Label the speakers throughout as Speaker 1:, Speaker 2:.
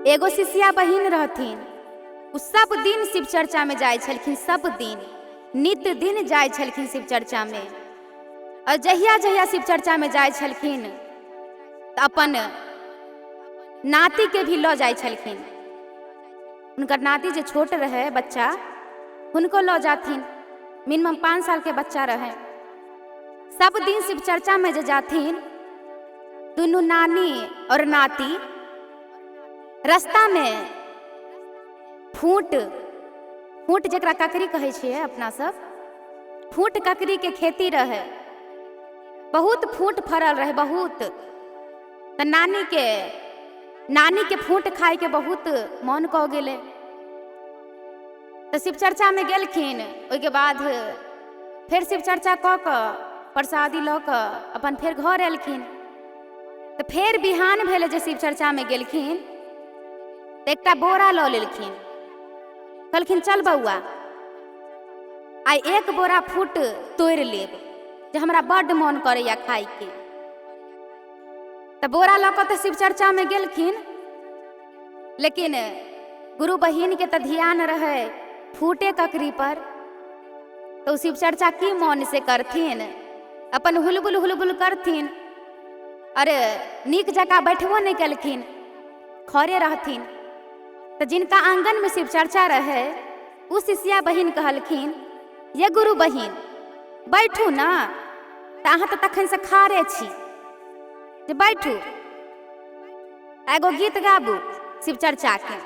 Speaker 1: एगो शिष्या बहिन रहथिन। उ सब दिन शिव चर्चा में जाय छलखिन, सब दिन नित्य दिन जाय छलखिन शिव चर्चा में। और जहिया जहिया शिव चर्चा में जाय छलखिन तो अपन नाती के भी लो जाय छलखिन। उनकर नाती जो छोट रहे बच्चा, उनको लो जाथिन। मिनिमम 5 साल के बच्चा रहे। सब दिन शिव चर्चा में जो जाथिन, दोनों नानी और नाती रास्ता में फूट जकरा ककरी कहे छियै अपना सब, फूट ककरी के खेती रहे। बहुत फूट फरल रहे, बहुत। तो नानी के फूट खाए के बहुत मन कह गेले। तो शिव चर्चा में गेलखिन। ओइके बाद फिर शिव चर्चा कऽ कऽ प्रसादी लऽ कऽ अपन फिर घर एलखिन। तो फिर बिहान भेले जे शिव चर्चा में गेलखिन तो एकटा बोरा लऽ लेलखिन। कहलखिन चल बौआ, आइ 1 बोरा फूट तोड़ि लेब, जे हमरा बड्ड मन करैया खाय के। तो बोरा लऽ कऽ तो शिव चर्चा में गेलखिन, लेकिन गुरु बहिन के तो ध्यान रहे फूटे ककरी पर। तो शिव चर्चा की मन से करथिन, अपन हुलबुल करथिन। अरे नीक जगह बैठबो नहीं कलखिन, खड़े रहथिन। तो जिनका आंगन में शिव चर्चा रहे, उस शिष्या बहिन कहलखिन, ये गुरु बहिन बैठू ना, तो अहाँ तो तखन से खारे छी, जे बैठू, एगो गीत गाबू शिव चर्चा के।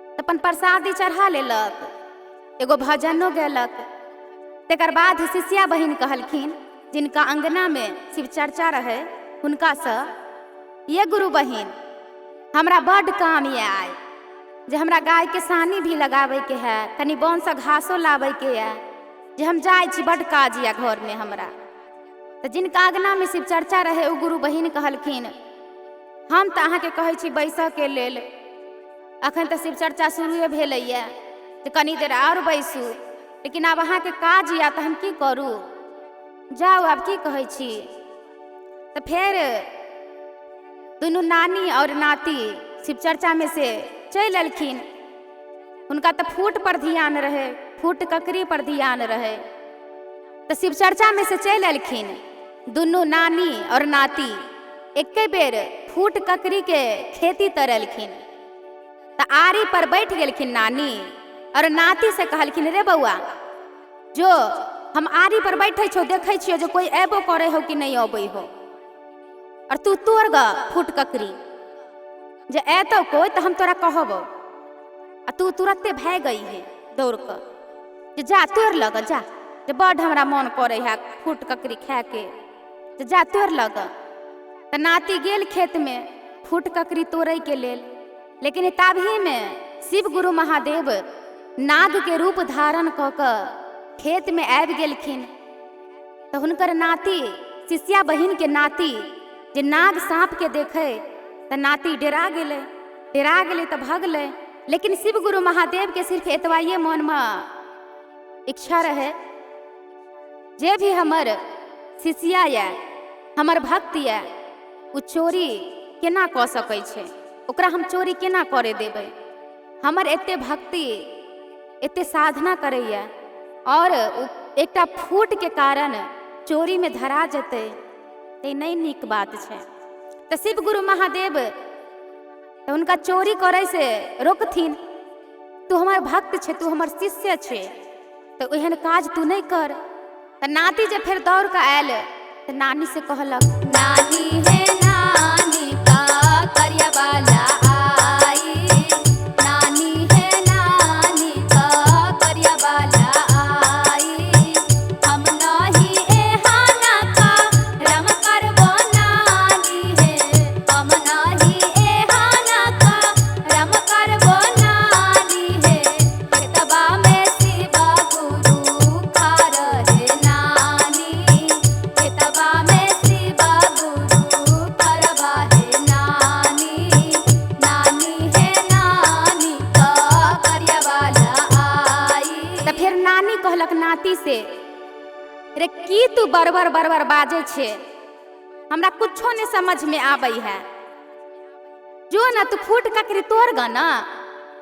Speaker 1: तो अपन प्रसादी चढ़ा लेलक, एगो भजनो गेलक। तकर बाद शिष्या बहिन कहलखिन, जिनका अंगना में शिव चर्चा रहे, हुनका से, ये गुरु बहिन हमरा बड्ड काम ये आय, जे हमरा गाय के सानी भी लगावे के है, तनी बन से घासो लावे के है, जे हम जाय छी, बड्ड काज या घर में हमरा। तो जिनका अंगना में शिव चर्चा रहे, उ गुरु बहिन कहलखिन, हम तो अहाँ के कहे छी बैसऽ के लेल, अखन तो शिव चर्चा शुरू भेलैया, जे कनी देर और बैसू, लेकिन आब अहाँ के काज या तो हम की करू, जाओ आब की कहे छी। तो फिर दोनों नानी और नाती शिव चर्चा में से चल एलखिन। उनका तो फूट पर ध्यान रहे, फूट ककरी पर ध्यान रहे। तो शिव चर्चा में से चल एलखिन। दोनों नानी और नाती एक बेर फूट ककरी के खेती तरलखिन। तो आरी पर बैठ गेलखिन नानी, और नाती से कहलखिन, रे बउआ, जो हम आरी पर बैठे छो, देखे छियो जो कोई एबो करे हो कि नहीं अबै हो, और तू तोड़ ग फूट ककरी, जे एतो कोई तो हम तोरा कहबो, आ तू तुरंते भाग गई है दौड़ कर, जे जा तोड़ लग जा, जे बड़ हमरा मन करे है फूट ककरी खाए के, जे जा तोड़ लग। तो नाती गेल खेत में फूट ककरी तोड़े के लेल, लेकिन ताभी में शिव गुरु महादेव नाग के रूप धारण कऽ कऽ खेत में आबि गेलखिन। तो हुनकर नाती, शिष्या बहिन के नाती, जे नाग सांप के देखे तो नाती डरा गेले तो भगले। लेकिन शिव गुरु महादेव के सिर्फ एतवाइये मन में इच्छा रहे, जे भी हमर शिष्या या हमर भक्त या उ चोरी केना कऽ सकै छै, ओकरा हम चोरी केना करे देबै। हमर एते भक्ति एते साधना करैया, और एकटा फूट के कारण चोरी में धरा जेतै, ते नहीं नीक बात छै। तो शिव गुरु महादेव तो उनका चोरी करे से रोकथिन। तू हमर भक्त छे, तू हमर शिष्य छे, तो एहन काज तू नहीं कर। तो नाती जे फिर दौड़ के आयल, तो नानी से कहलक, नानी है नानी का करिया वाला आई, नानी है नानी का करिया वाला आई, हम नहीं एहाना का रम करबो नानी है, हम नहीं एहाना का रम करबो नानी है, खेतबा में शिवा गुरु खा रहे नानी, खेतबा में शिवा गुरु खरबा है नानी, नानी है नानी का करिया वाला आई। तो फिर नानी कहलक नाती से, रे की तू बरबर बाजे छे, हमरा कुछो नहीं समझ में आबै है। जो न तू फूट ककरी तोड़ ग न,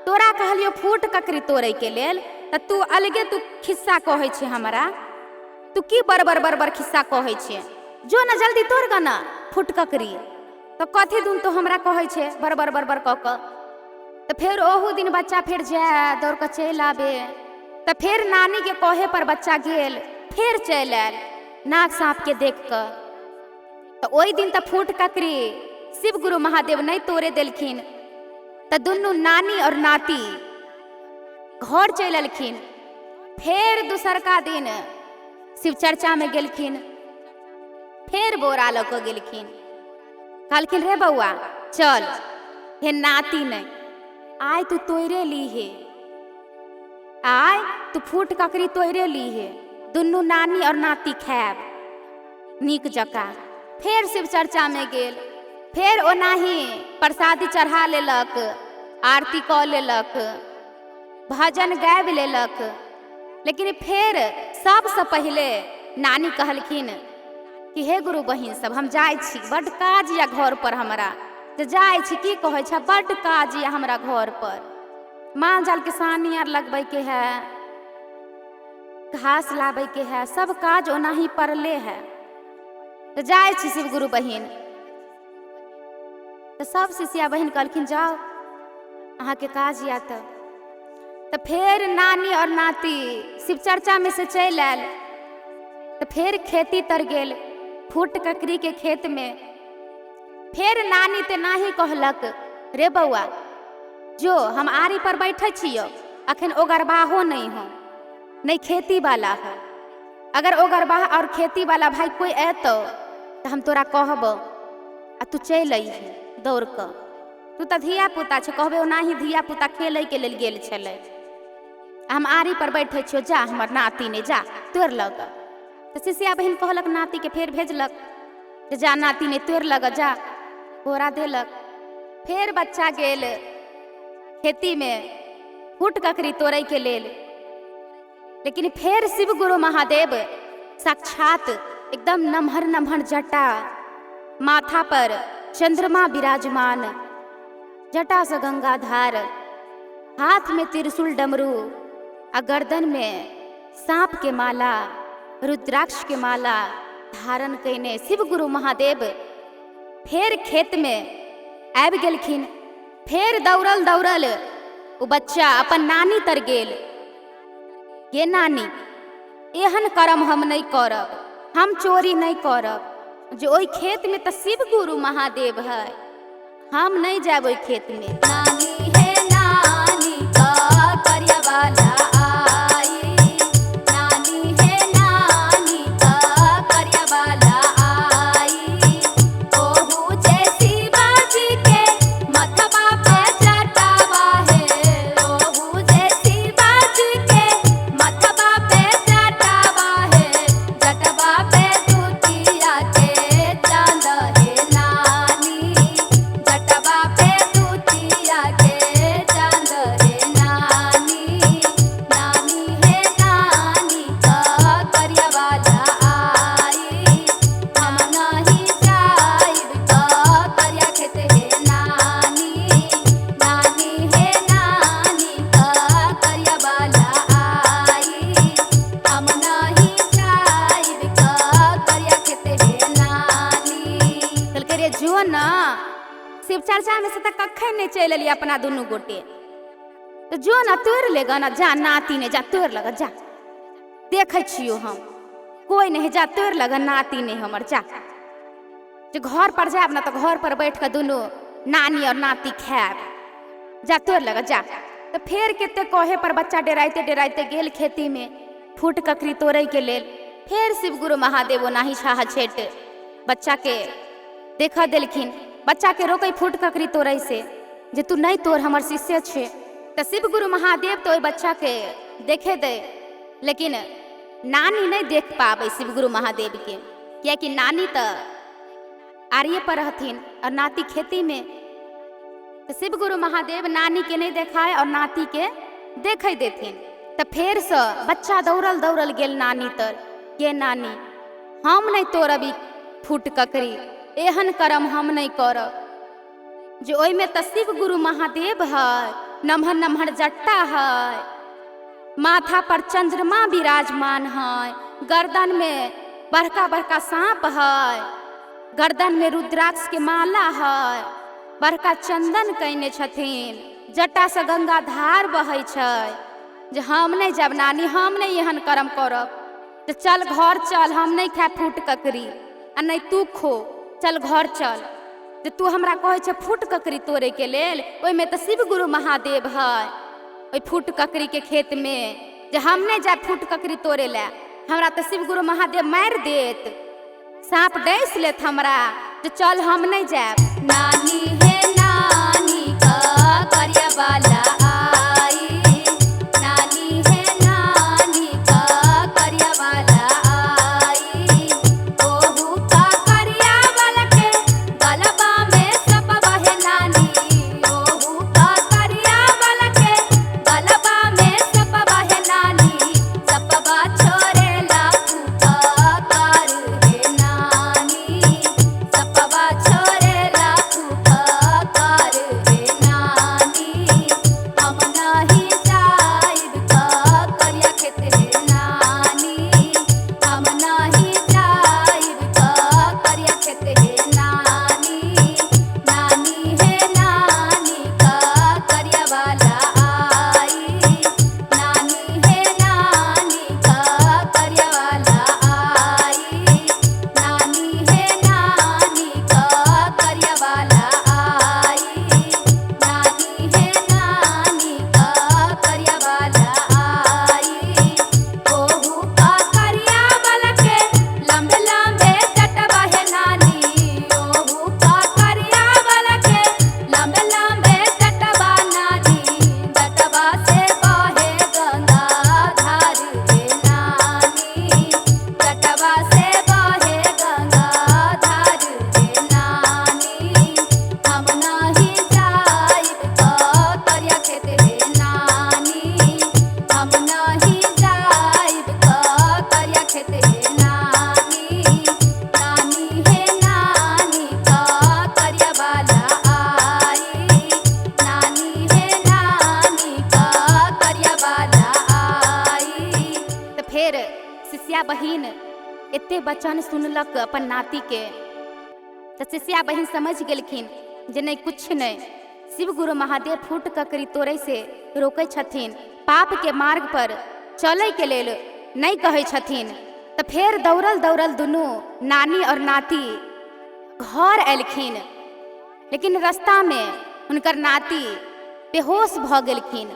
Speaker 1: तोरा कहलियो फूट ककरी तोड़े के लेल त तू अलगे तू खिस्सा कहै छे हमरा। तू की बरबर खिस्सा कहै छे? जो न जल्दी तोड़ ग न फूट ककरी। तो कथी दून तो हमरा कहै छे बरबर क क। तो फिर ओहू दिन बच्चा फिर जाए दौड़ के चल आबे। तो फिर नानी के कहे पर बच्चा गेल, फिर चल आयल नाग सांप के देख कर। तो ओई दिन तो फूट ककरी शिव गुरु महादेव नहीं तोड़े दिलखिन। तो दुनू नानी और नाती घर चल अलखिन। फिर दूसरका दिन शिव चर्चा में गेलखिन। फिर बोरा लग गेलखिन। कहलखिन रे बउआ चल, हे नाती नहीं आय तू तोड़े ली है, आय तू फूट ककरी तोड़े ली है। दुनू नानी और नाती खैब नीक जका। फिर शिव चर्चा में गेल। फिर ओनाही प्रसादी चढ़ा लेलक, आरती क लेलक, भजन गाब लेलक। लेकिन फिर सबसे पहले नानी कहलखिन कि हे गुरु बहिन सब हम जाय छी, बड्ड काज या घर पर हमरा। तो जाय छी की कहै छ, बड्ड काज या हमरा घर पर। माँ जाल के सानी आर लगबै के है, घास लाबै के है, सब काज ओनाही पड़ले है। तो जाय छी शिव गुरु बहिन। तो सब शिष्या बहिन कहलखिन जाओ अहाँ के काज या। तो फिर नानी और नाती शिव चर्चा में से चल आयल। तो फिर खेती तर गेल फूट ककरी के खेत में। फिर नानी ते नाही कहलक रे बउआ जो हम आरी पर बैठे छियो, अखन ओगरबाहो नहीं हो, नहीं खेती वाला है। अगर ओगरबाह और खेती वाला भाई कोई एतो तो हम तोरा कहब आ तू चल अइहे दौड़ कर। तू तो धिया पुता छ, कहबे ओनाही धिया पुता खेले के लेल गेल छले। हम आरी पर बैठे छियो, जा हमर नाती ने जा तोड़ लग। तो शिष्या बहिन कहलक नाती के फिर भेजलक, जा नाती ने तोड़ लग जा, बोरा देलक। फिर बच्चा गेल खेती में फूट ककरी तोड़े के लेल। लेकिन फिर शिव गुरु महादेव साक्षात एकदम नम्हर नम्हर जटा, माथा पर चंद्रमा विराजमान, जटा से गंगाधार, हाथ में त्रिशूल डमरू, आ गर्दन में सांप के माला, रुद्राक्ष के माला धारण कैने शिव गुरु महादेव फिर खेत में आबि गेलखिन। फिर दौड़ल दौड़ल वो बच्चा अपन नानी तर गेल। ये नानी एहन कर्म हम नहीं करब, हम चोरी नहीं करब। जो ओई खेत में तो शिव गुरु महादेव है, हम नहीं जाब ओई खेत में। नानी है नानी का करिया वाला आई, नानी है नानी का करिया वाला आई। ओहू जैसी बाजी के मथवा पे जटावा है, ओहू जैसी बाजी के मथवा पे जटावा है। जटवा पे दूतिया के चांद है नानी, जटवा पे दूतिया के चांद है नानी। नानी है नानी का करिया वाला आई, हम नहीं जाइब का करिया खेत है नानी। नानी है नानी का करिया वाला आई, हम नहीं जाइब का करिया खेत है नानी। चल के रे जो ना शिव चर्चा में से तक कखन नहीं चल लिया अपना दोनों गोटे। तो जो ना तोड़ लेगा ना, जा नाती ने जा तोड़ लगा, जा देखे छियो हम कोई नहीं, जा तोड़ लगा नाती ने हमर जा। जो घर पर जाब ना तो घर पर बैठ कर दोनों नानी और नाती खाब, जा तोड़ लगा जा। तो फिर केते कहे पर बच्चा डराइते डराइते गेल खेती में फूट ककरी तोड़े के लेल। फिर शिव गुरु महादेव नाही छाह छेट बच्चा के देखा दिलखिन। बच्चा के रोके फूट ककरी तोड़े से, जे तू नहीं तोड़ हमर शिष्य छे। तो शिव गुरु महादेव तो ओई बच्चा के देखे दे, लेकिन नानी नहीं देख पावे शिव गुरु महादेव के, क्या कि नानी तो आर्य पर रहथिन और नाती खेती में। तो शिव गुरु महादेव नानी के नहीं देखाए और नाती के देखे देथिन। तो फिर से बच्चा दौड़ल दौड़ल गेल नानी तर, ये नानी हम नहीं तोड़बी फूट ककरी, एहन कर्म हम नहीं करब। जे ओई में त शिव गुरु महादेव है, नम्हर नम्हर जट्टा है, माथा पर चंद्रमा विराजमान है, गर्दन में बड़का बड़का सांप है, गर्दन में रुद्राक्ष के माला है, बड़का चंदन कैने छथिन, जटा से गंगा धार बहे छै। जे हम नहीं जब नानी, हम नहीं एहन कर्म करब, तो चल घर चल, हम नहीं खाए फूट ककरी, आ नहीं तू खो, चल घर चल। जे तू हमरा कहे छ फूट ककरी तोड़े के लेल, ओई में तो शिव गुरु महादेव है, ओई फूट ककरी के खेत में जे हम नहीं जाए फूट ककरी तोड़े ला, हमरा तो शिव गुरु महादेव मार देत, सांप डैस लेत हमरा, जे चल हम नहीं जाए। नानी है नानी का करिया वाला शिष्या बहिन एते वचन सुनलक अपन नाती के, तो शिष्या बहिन समझ गेलखिन जे नहीं कुछ नहीं, शिव गुरु महादेव फूट ककरी तोड़े से रोके छथिन, पाप के मार्ग पर चले के लेल नहीं कहे छथिन। तो फिर दौड़ल दौड़ल दुनू नानी और नाती घर एलखिन, लेकिन रास्ता में उनकर नाती बेहोश भ गेलखिन।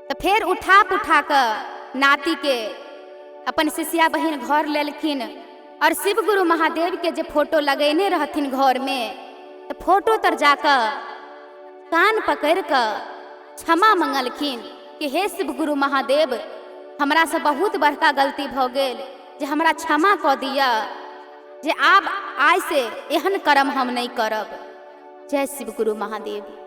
Speaker 1: तो फिर उठा कर नाती के अपन शिष्या बहिन घर लेलखिन, और शिव गुरु महादेव के जे फोटो लगेने रहथिन घर में, तो फोटो तर जाकर कान पकड़ कर क्षमा मंगलखिन कि हे शिव गुरु महादेव, हमरा से बहुत बड़का गलती भ गेल, जे हमरा क्षमा क दिया, जे आब आज से एहन कर्म हम नहीं करब। जय शिव गुरु महादेव।